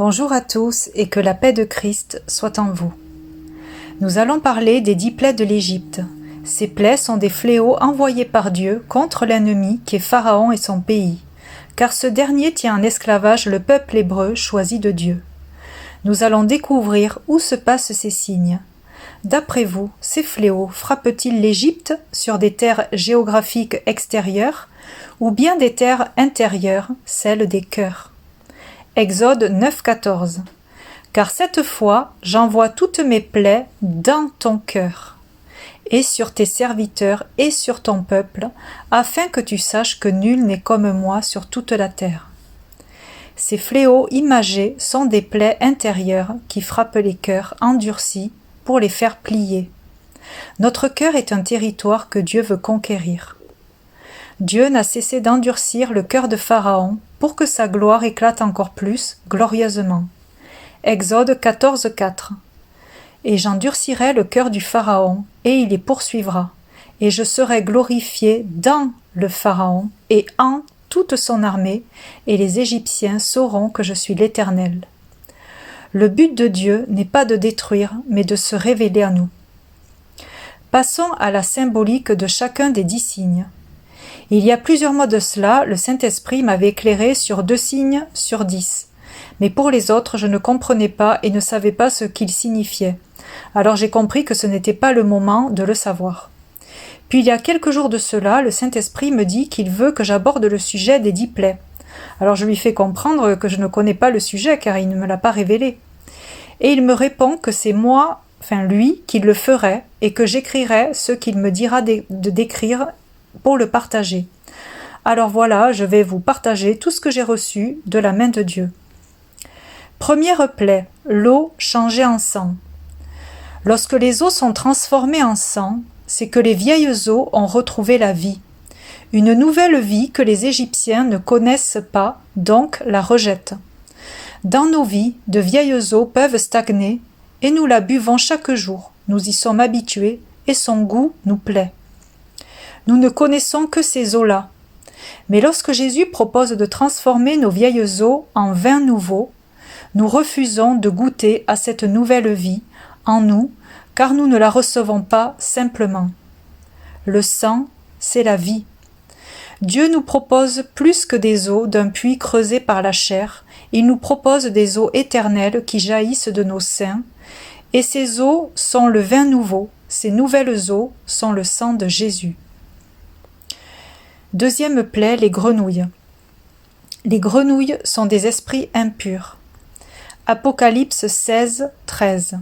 Bonjour à tous et que la paix de Christ soit en vous. Nous allons parler des 10 plaies de l'Égypte. Ces plaies sont des fléaux envoyés par Dieu contre l'ennemi qui est Pharaon et son pays, car ce dernier tient en esclavage le peuple hébreu choisi de Dieu. Nous allons découvrir où se passent ces signes. D'après vous, ces fléaux frappent-ils l'Égypte sur des terres géographiques extérieures ou bien des terres intérieures, celles des cœurs? Exode 9,14. Car cette fois, j'envoie toutes mes plaies dans ton cœur, et sur tes serviteurs et sur ton peuple, afin que tu saches que nul n'est comme moi sur toute la terre. Ces fléaux imagés sont des plaies intérieures qui frappent les cœurs endurcis pour les faire plier. Notre cœur est un territoire que Dieu veut conquérir. Dieu n'a cessé d'endurcir le cœur de Pharaon pour que sa gloire éclate encore plus, glorieusement. Exode 14,4. Et j'endurcirai le cœur du Pharaon, et il les poursuivra, et je serai glorifié dans le Pharaon et en toute son armée, et les Égyptiens sauront que je suis l'Éternel. Le but de Dieu n'est pas de détruire, mais de se révéler à nous. Passons à la symbolique de chacun des 10 signes. Il y a plusieurs mois de cela, le Saint-Esprit m'avait éclairé sur 2 signes sur 10. Mais pour les autres, je ne comprenais pas et ne savais pas ce qu'ils signifiaient. Alors j'ai compris que ce n'était pas le moment de le savoir. Puis il y a quelques jours de cela, le Saint-Esprit me dit qu'il veut que j'aborde le sujet des 10 plaies. Alors je lui fais comprendre que je ne connais pas le sujet car il ne me l'a pas révélé. Et il me répond que c'est moi, lui, qui le ferai et que j'écrirai ce qu'il me dira de décrire pour le partager. Alors voilà, je vais vous partager tout ce que j'ai reçu de la main de Dieu. Première plaie, l'eau changée en sang. Lorsque les eaux sont transformées en sang, c'est que les vieilles eaux ont retrouvé la vie. Une nouvelle vie que les Égyptiens ne connaissent pas, donc la rejettent. Dans nos vies, de vieilles eaux peuvent stagner et nous la buvons chaque jour. Nous y sommes habitués et son goût nous plaît. Nous ne connaissons que ces eaux-là. Mais lorsque Jésus propose de transformer nos vieilles eaux en vin nouveau, nous refusons de goûter à cette nouvelle vie en nous, car nous ne la recevons pas simplement. Le sang, c'est la vie. Dieu nous propose plus que des eaux d'un puits creusé par la chair, il nous propose des eaux éternelles qui jaillissent de nos seins, et ces eaux sont le vin nouveau, ces nouvelles eaux sont le sang de Jésus. Deuxième plaie, les grenouilles. Les grenouilles sont des esprits impurs. Apocalypse 16, 13.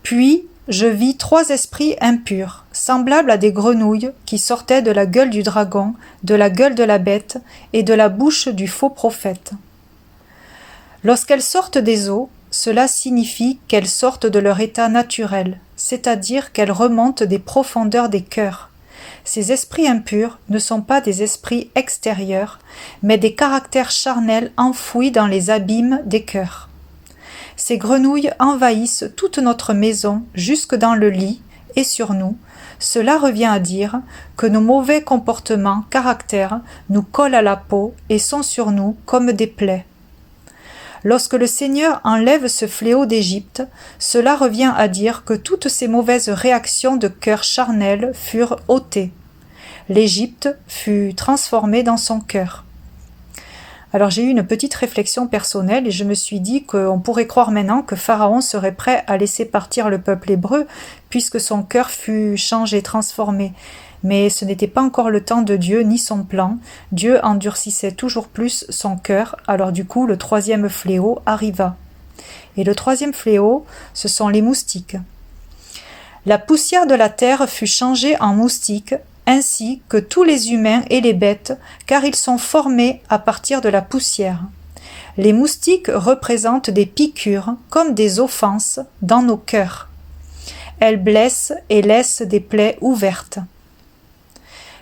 Puis je vis 3 esprits impurs, semblables à des grenouilles qui sortaient de la gueule du dragon, de la gueule de la bête et de la bouche du faux prophète. Lorsqu'elles sortent des eaux, cela signifie qu'elles sortent de leur état naturel, c'est-à-dire qu'elles remontent des profondeurs des cœurs. Ces esprits impurs ne sont pas des esprits extérieurs, mais des caractères charnels enfouis dans les abîmes des cœurs. Ces grenouilles envahissent toute notre maison jusque dans le lit et sur nous. Cela revient à dire que nos mauvais comportements, caractères, nous collent à la peau et sont sur nous comme des plaies. Lorsque le Seigneur enlève ce fléau d'Égypte, cela revient à dire que toutes ces mauvaises réactions de cœur charnel furent ôtées. L'Égypte fut transformée dans son cœur. Alors j'ai eu une petite réflexion personnelle et je me suis dit qu'on pourrait croire maintenant que Pharaon serait prêt à laisser partir le peuple hébreu puisque son cœur fut changé, transformé. Mais ce n'était pas encore le temps de Dieu ni son plan. Dieu endurcissait toujours plus son cœur, alors du coup le 3e fléau arriva. Et le 3e fléau, ce sont les moustiques. La poussière de la terre fut changée en moustiques, ainsi que tous les humains et les bêtes, car ils sont formés à partir de la poussière. Les moustiques représentent des piqûres comme des offenses dans nos cœurs. Elles blessent et laissent des plaies ouvertes.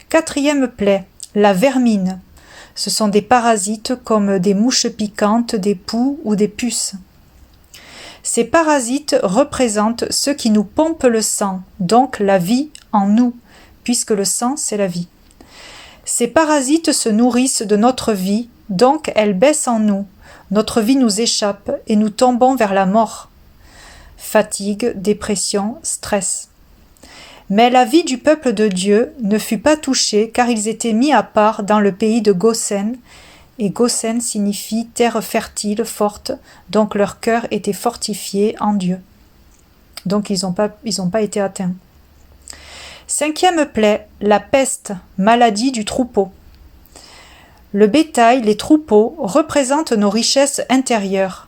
4e plaie, la vermine. Ce sont des parasites comme des mouches piquantes, des poux ou des puces. Ces parasites représentent ceux qui nous pompent le sang, donc la vie en nous, puisque le sang, c'est la vie. Ces parasites se nourrissent de notre vie, donc elles baissent en nous, Notre vie nous échappe et nous tombons vers la mort. Fatigue, dépression, stress. Mais la vie du peuple de Dieu ne fut pas touchée car ils étaient mis à part dans le pays de Goshen, et Goshen signifie terre fertile, forte, donc leur cœur était fortifié en Dieu. Donc ils n'ont pas été atteints. 5e plaie, la peste, maladie du troupeau. Le bétail, les troupeaux, représentent nos richesses intérieures,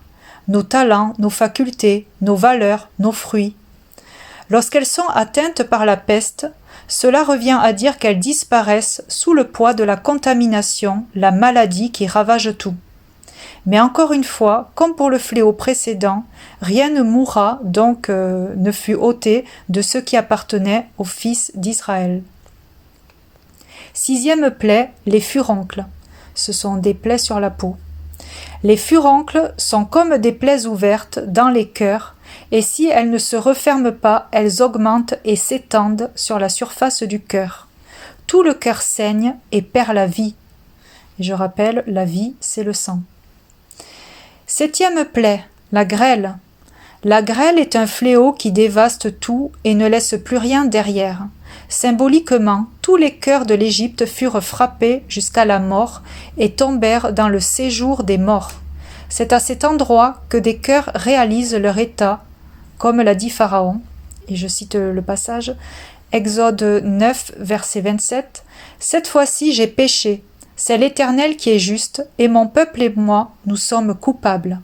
nos talents, nos facultés, nos valeurs, nos fruits. Lorsqu'elles sont atteintes par la peste, cela revient à dire qu'elles disparaissent sous le poids de la contamination, la maladie qui ravage tout. Mais encore une fois, comme pour le fléau précédent, rien ne mourra, donc ne fut ôté de ceux qui appartenaient aux fils d'Israël. 6e plaie, les furoncles. Ce sont des plaies sur la peau. Les furoncles sont comme des plaies ouvertes dans les cœurs, et si elles ne se referment pas, elles augmentent et s'étendent sur la surface du cœur. Tout le cœur saigne et perd la vie. Et je rappelle, la vie, c'est le sang. 7e plaie, la grêle. La grêle est un fléau qui dévaste tout et ne laisse plus rien derrière. Symboliquement, tous les cœurs de l'Égypte furent frappés jusqu'à la mort et tombèrent dans le séjour des morts. C'est à cet endroit que des cœurs réalisent leur état, comme l'a dit Pharaon, et je cite le passage, Exode 9, verset 27, « Cette fois-ci j'ai péché, c'est l'Éternel qui est juste, et mon peuple et moi, nous sommes coupables. »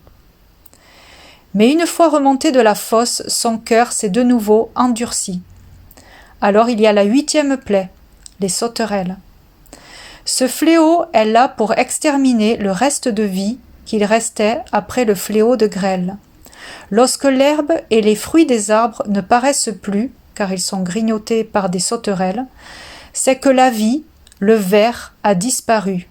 Mais une fois remonté de la fosse, son cœur s'est de nouveau endurci. Alors il y a la 8e plaie, les sauterelles. Ce fléau est là pour exterminer le reste de vie qu'il restait après le fléau de grêle. Lorsque l'herbe et les fruits des arbres ne paraissent plus, car ils sont grignotés par des sauterelles, c'est que la vie, le vert, a disparu.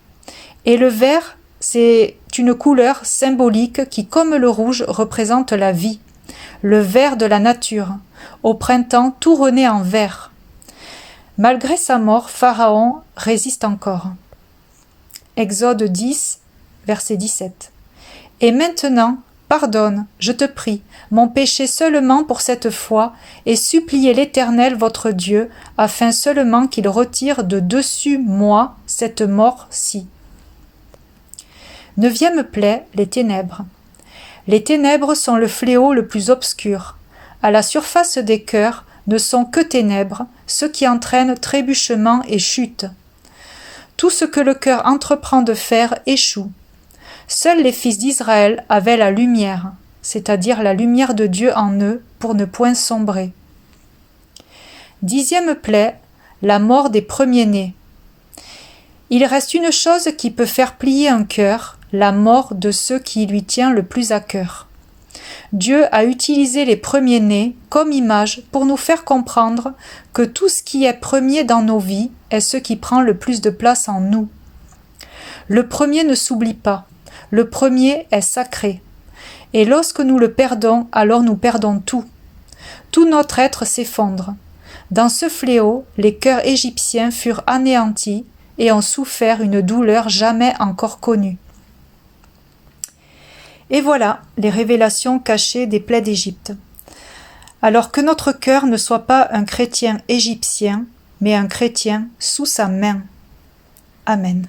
Et le vert, c'est une couleur symbolique qui, comme le rouge, représente la vie, le vert de la nature. Au printemps, tout renaît en vert. Malgré sa mort, Pharaon résiste encore. Exode 10, verset 17. « Et maintenant, pardonne, je te prie, mon péché seulement pour cette fois, et suppliez l'Éternel votre Dieu, afin seulement qu'il retire de dessus moi cette mort-ci. » 9e plaie, les ténèbres. Les ténèbres sont le fléau le plus obscur. À la surface des cœurs ne sont que ténèbres, ce qui entraîne trébuchement et chute. Tout ce que le cœur entreprend de faire échoue. Seuls les fils d'Israël avaient la lumière, c'est-à-dire la lumière de Dieu en eux, pour ne point sombrer. 10e plaie, la mort des premiers-nés. Il reste une chose qui peut faire plier un cœur, la mort de ceux qui lui tient le plus à cœur. Dieu a utilisé les premiers-nés comme image pour nous faire comprendre que tout ce qui est premier dans nos vies est ce qui prend le plus de place en nous. Le premier ne s'oublie pas, le premier est sacré. Et lorsque nous le perdons, alors nous perdons tout. Tout notre être s'effondre. Dans ce fléau, les cœurs égyptiens furent anéantis et ont souffert une douleur jamais encore connue. Et voilà les révélations cachées des plaies d'Égypte. Alors que notre cœur ne soit pas un chrétien égyptien, mais un chrétien sous sa main. Amen.